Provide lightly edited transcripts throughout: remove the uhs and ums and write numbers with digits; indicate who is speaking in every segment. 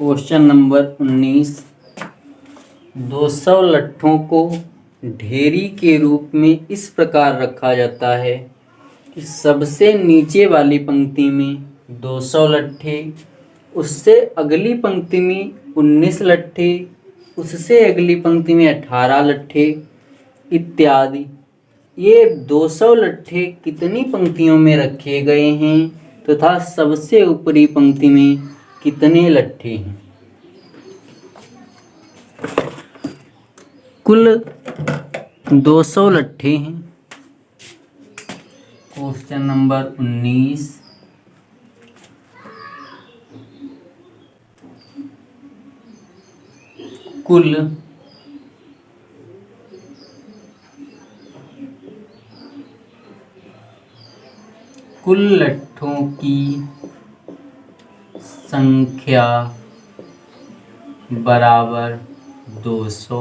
Speaker 1: Question number 19। 200 लट्ठों को ढेरी के रूप में इस प्रकार रखा जाता है कि सबसे नीचे वाली पंक्ति में 200 लट्ठे, उससे अगली पंक्ति में 19 लट्ठे, उससे अगली पंक्ति में 18 लट्ठे इत्यादि। ये 200 लट्ठे कितनी पंक्तियों में रखे गए हैं तथा सबसे ऊपरी पंक्ति में कितने लट्ठे हैं। कुल 200 लट्ठे हैं। Question number 19। कुल लट्ठों की संख्या बराबर 200।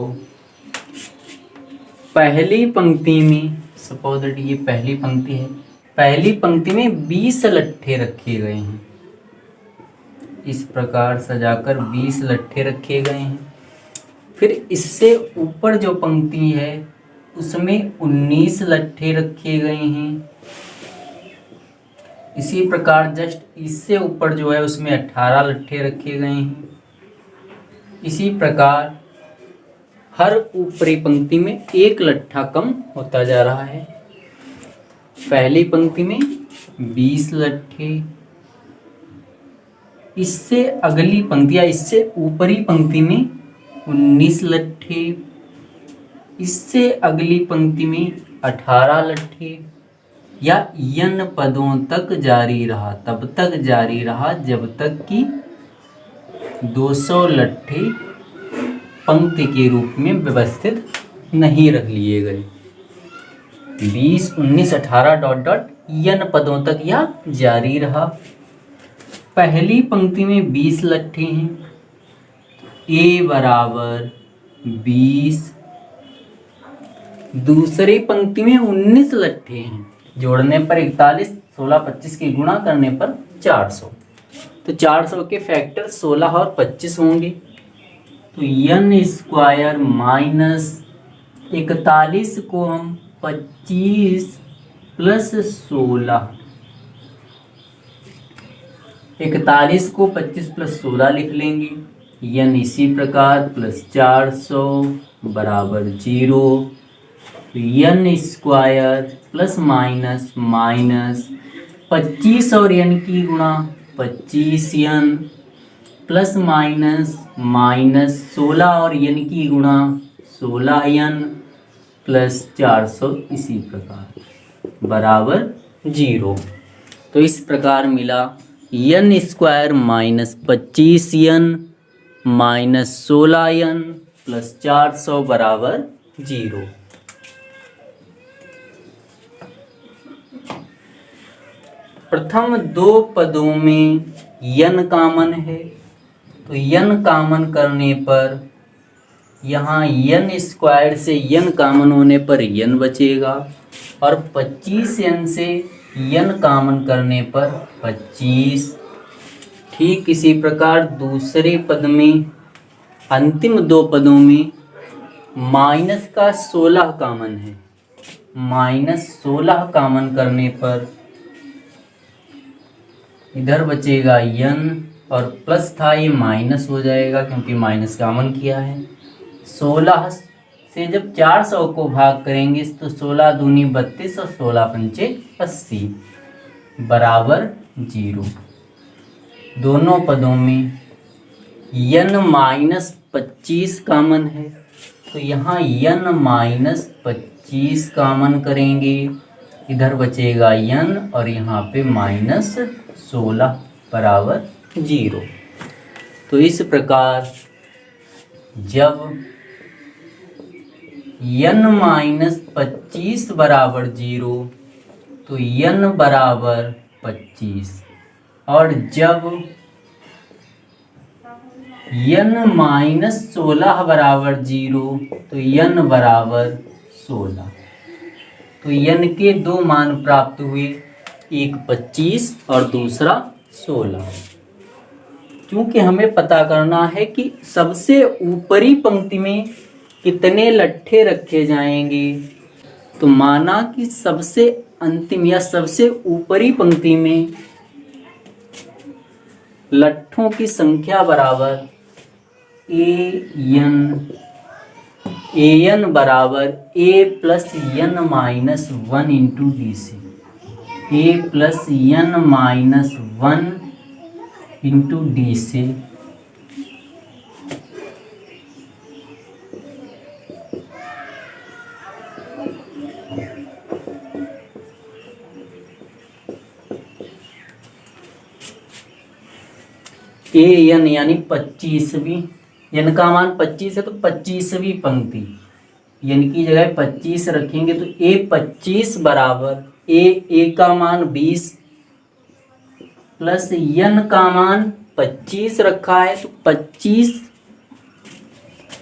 Speaker 1: पहली पंक्ति में सपोज दैट ये पहली पंक्ति है, पहली पंक्ति में 20 लट्ठे रखे गए हैं। इस प्रकार सजाकर 20 लट्ठे रखे गए हैं। फिर इससे ऊपर जो पंक्ति है उसमें 19 लट्ठे रखे गए हैं। इसी प्रकार जस्ट इससे ऊपर जो है उसमें 18 लट्ठे रखे गए हैं। इसी प्रकार हर ऊपरी पंक्ति में एक लट्ठा कम होता जा रहा है। पहली पंक्ति में 20 लट्ठे, इससे अगली पंक्ति या इससे ऊपरी पंक्ति में 19 लट्ठे, इससे अगली पंक्ति में 18 लट्ठे, या n पदों तक जारी रहा, तब तक जारी रहा जब तक कि 200 लट्ठे पंक्ति के रूप में व्यवस्थित नहीं रख लिए गए। 20, 19, 18 डॉट डॉट n पदों तक यह जारी रहा। पहली पंक्ति में 20 लट्ठे हैं, a बराबर 20। दूसरी पंक्ति में 19 लट्ठे हैं, जोड़ने पर 41, 16, 25 की गुणा करने पर 400। तो 400 के फैक्टर 16 और 25 होंगे। तो n स्क्वायर माइनस 41 को हम 25 प्लस 16, 41 को 25 प्लस 16 लिख लेंगे। n इसी प्रकार प्लस 400 बराबर 0। तो n square plus minus minus 25 और n की गुणा 25n प्लस माइनस माइनस 16 और n की गुणा 16n प्लस 400 इसी प्रकार बराबर 0। तो इस प्रकार मिला n square minus 25n minus 16n plus 400 बराबर 0। प्रथम दो पदों में n कॉमन है, तो n कॉमन करने पर यहाँ n स्क्वायर से n कॉमन होने पर n बचेगा, और 25n से n कॉमन करने पर 25। ठीक इसी प्रकार दूसरे पद में अंतिम दो पदों में माइनस का 16 कॉमन है, माइनस 16 कॉमन करने पर इधर बचेगा n, और प्लस था ये माइनस हो जाएगा क्योंकि माइनस कॉमन किया है। 16 से जब 400 को भाग करेंगे तो 16 दूनी 32 और 16 पंचे 80 बराबर 0। दोनों पदों में n माइनस 25 कॉमन है, तो यहाँ n माइनस 25 कॉमन करेंगे, इधर बचेगा n और यहाँ पे माइनस 16 बराबर 0। तो इस प्रकार जब n माइनस 25 बराबर 0 तो n बराबर 25, और जब n माइनस 16 बराबर 0 तो n बराबर 16। तो n के दो मान प्राप्त हुए, एक 25 और दूसरा 16। क्योंकि हमें पता करना है कि सबसे ऊपरी पंक्ति में कितने लट्ठे रखे जाएंगे। तो माना कि सबसे अंतिम या सबसे ऊपरी पंक्ति में लट्ठों की संख्या बराबर एन बराबर a plus n minus one into d से, a plus n minus one into d से। ए एन यानी 25वीं, एन का मान 25 है तो 25वीं पंक्ति, एन की जगह 25 रखेंगे तो ए 25 बराबर ए का मान 20 प्लस एन का मान 25 रखा है तो 25,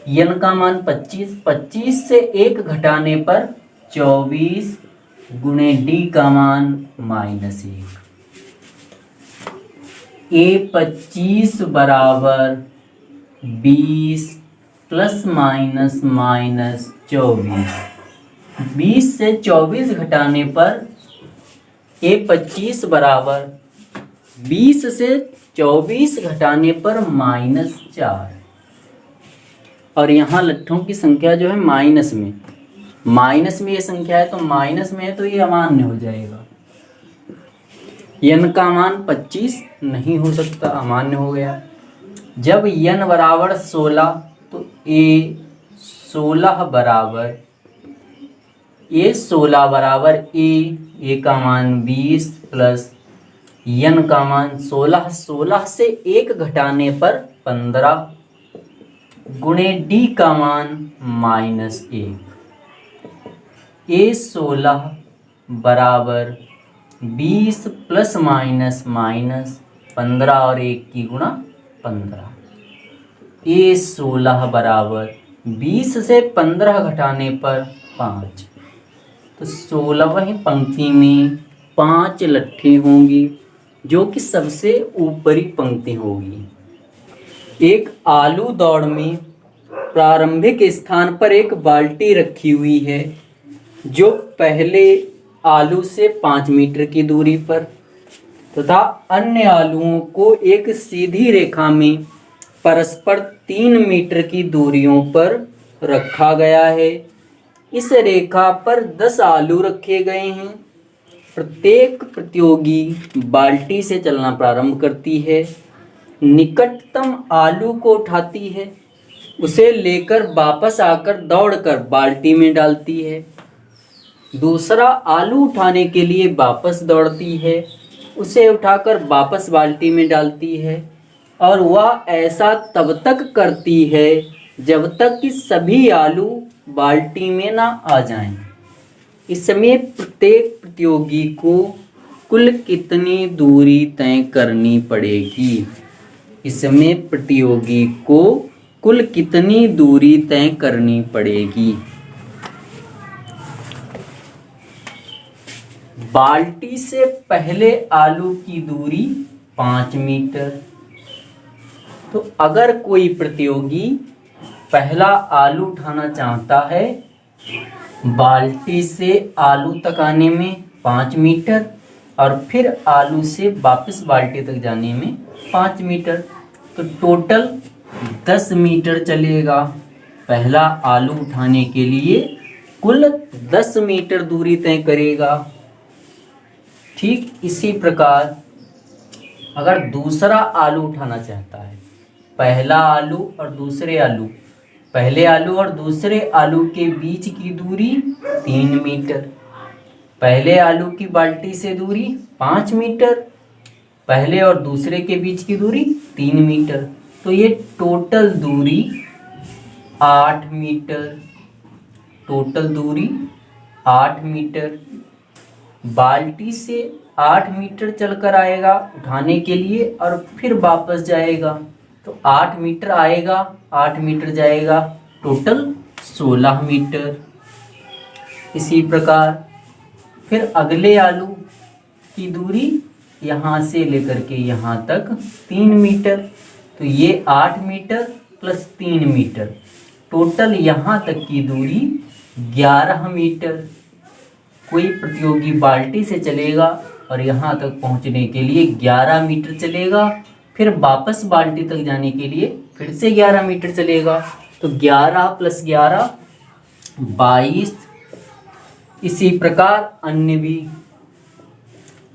Speaker 1: एन का मान 25 से 1 घटाने पर 24 गुणे डी का मान -1। ए 25 बराबर 20 प्लस माइनस माइनस 24, 20 से 24 घटाने पर ए 25 बराबर 20 से 24 घटाने पर -4। और यहाँ लट्ठों की संख्या जो है माइनस में ये संख्या है तो माइनस में है तो ये अमान्य हो जाएगा। n का मान 25 नहीं हो सकता, अमान्य हो गया। जब n बराबर 16 तो ए 16 बराबर ए का मान 20 प्लस n का मान 16 से 1 घटाने पर 15 गुणे डी का मान -1। ए 16 बराबर 20 प्लस माइनस माइनस 15 और 1 की गुणा 15। ए 16 बराबर 20 से 15 घटाने पर 5, तो 16वीं पंक्ति में 5 लट्ठे होंगी जो कि सबसे ऊपरी पंक्ति होगी। एक आलू दौड़ में प्रारंभिक स्थान पर एक बाल्टी रखी हुई है जो पहले आलू से 5 मीटर की दूरी पर तथा अन्य आलुओं को एक सीधी रेखा में परस्पर 3 मीटर की दूरियों पर रखा गया है। इस रेखा पर 10 आलू रखे गए हैं। प्रत्येक प्रतियोगी बाल्टी से चलना प्रारंभ करती है, निकटतम आलू को उठाती है, उसे लेकर वापस आकर दौड़कर बाल्टी में डालती है, दूसरा आलू उठाने के लिए वापस दौड़ती है, उसे उठाकर वापस बाल्टी में डालती है और वह ऐसा तब तक करती है जब तक कि सभी आलू बाल्टी में ना आ जाएं। इसमें प्रत्येक प्रतियोगी को कुल कितनी दूरी तय करनी पड़ेगी? इसमें प्रतियोगी को कुल कितनी दूरी तय करनी पड़ेगी? बाल्टी से पहले आलू की दूरी 5 मीटर। तो अगर कोई प्रतियोगी पहला आलू उठाना चाहता है, बाल्टी से आलू तक आने में 5 मीटर और फिर आलू से वापस बाल्टी तक जाने में 5 मीटर, तो टोटल 10 मीटर चलेगा। पहला आलू उठाने के लिए कुल 10 मीटर दूरी तय करेगा। ठीक इसी प्रकार अगर दूसरा आलू उठाना चाहता है, पहला आलू और दूसरे आलू, पहले आलू और दूसरे आलू के बीच की दूरी 3 मीटर, पहले आलू की बाल्टी से दूरी 5 मीटर, पहले और दूसरे के बीच की दूरी 3 मीटर, तो ये टोटल दूरी 8 मीटर। टोटल दूरी 8 मीटर। बाल्टी से 8 मीटर चलकर आएगा उठाने के लिए और फिर वापस जाएगा, तो 8 मीटर आएगा, 8 मीटर जाएगा, टोटल 16 मीटर। इसी प्रकार फिर अगले आलू की दूरी यहाँ से लेकर के यहाँ तक 3 मीटर, तो ये 8 मीटर प्लस 3 मीटर, टोटल यहाँ तक की दूरी 11 मीटर। कोई प्रतियोगी बाल्टी से चलेगा और यहाँ तक पहुँचने के लिए 11 मीटर चलेगा, फिर वापस बाल्टी तक जाने के लिए फिर से 11 मीटर चलेगा। तो 11 प्लस 11 22। इसी प्रकार अन्य भी,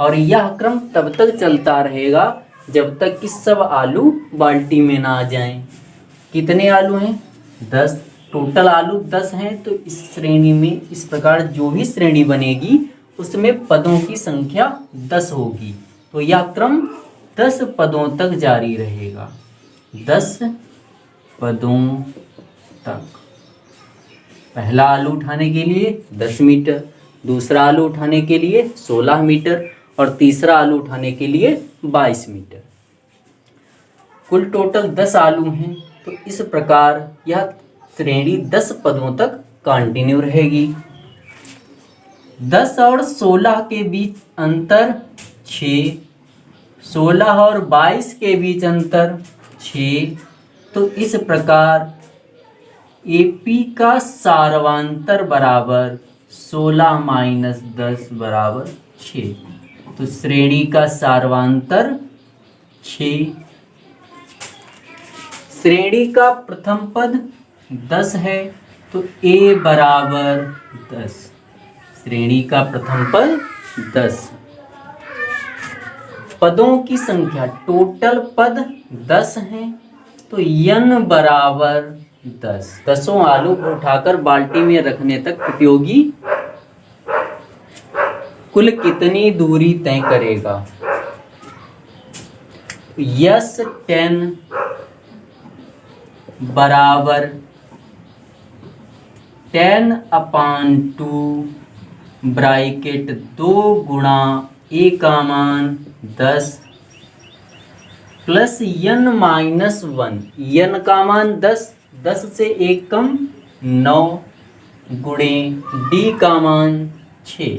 Speaker 1: और यह क्रम तब तक चलता रहेगा जब तक कि सब आलू बाल्टी में ना आ जाएं। कितने आलू हैं? 10। टोटल आलू 10 हैं। तो इस श्रेणी में इस प्रकार जो भी श्रेणी बनेगी उसमें पदों की संख्या 10 होगी। तो यह क्रम 10 पदों तक जारी रहेगा, 10 पदों तक। पहला आलू उठाने के लिए 10 मीटर, दूसरा आलू उठाने के लिए 16 मीटर और तीसरा आलू उठाने के लिए 22 मीटर। कुल टोटल 10 आलू हैं। तो इस प्रकार यह श्रेणी 10 पदों तक कंटिन्यू रहेगी। 10 और 16 के बीच अंतर 6, 16 और 22 के बीच अंतर 6। तो इस प्रकार AP का सार्वांतर बराबर 16 माइनस 10 बराबर 6। तो श्रेणी का सार्वांतर 6। श्रेणी का प्रथम पद 10 है तो A बराबर 10। श्रेणी का प्रथम पद 10। पदों की संख्या, टोटल पद 10 हैं तो N बराबर 10। 10 आलू को उठाकर बाल्टी में रखने तक प्रतियोगी कुल कितनी दूरी तय करेगा? S10 बराबर 10/2 ब्रैकेट 2 गुणा A का मान 10 प्लस N माइनस 1। N का मान 10, 10 से 1 कम 9 गुणे D का मान 6।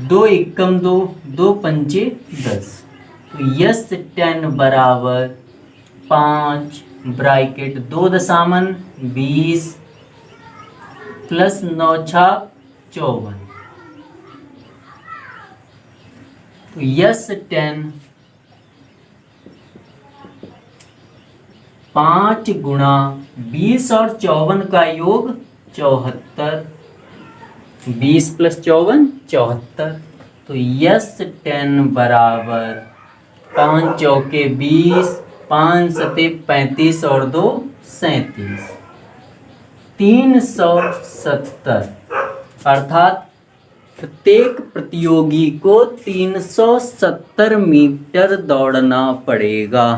Speaker 1: 2 एकम 2, 2 पंचे 10। तो S10 बराबर 5 ब्रैकेट 2 दशामन 20 प्लस 9 छाक 54। तो S10 5 गुणा 20 और 54 का योग 74। 20 प्लस 54 74। तो S10 बराबर 5 चौके 20, 5 सते 35 और 2 37, 370। अर्थात प्रत्येक प्रतियोगी को 370 मीटर दौड़ना पड़ेगा।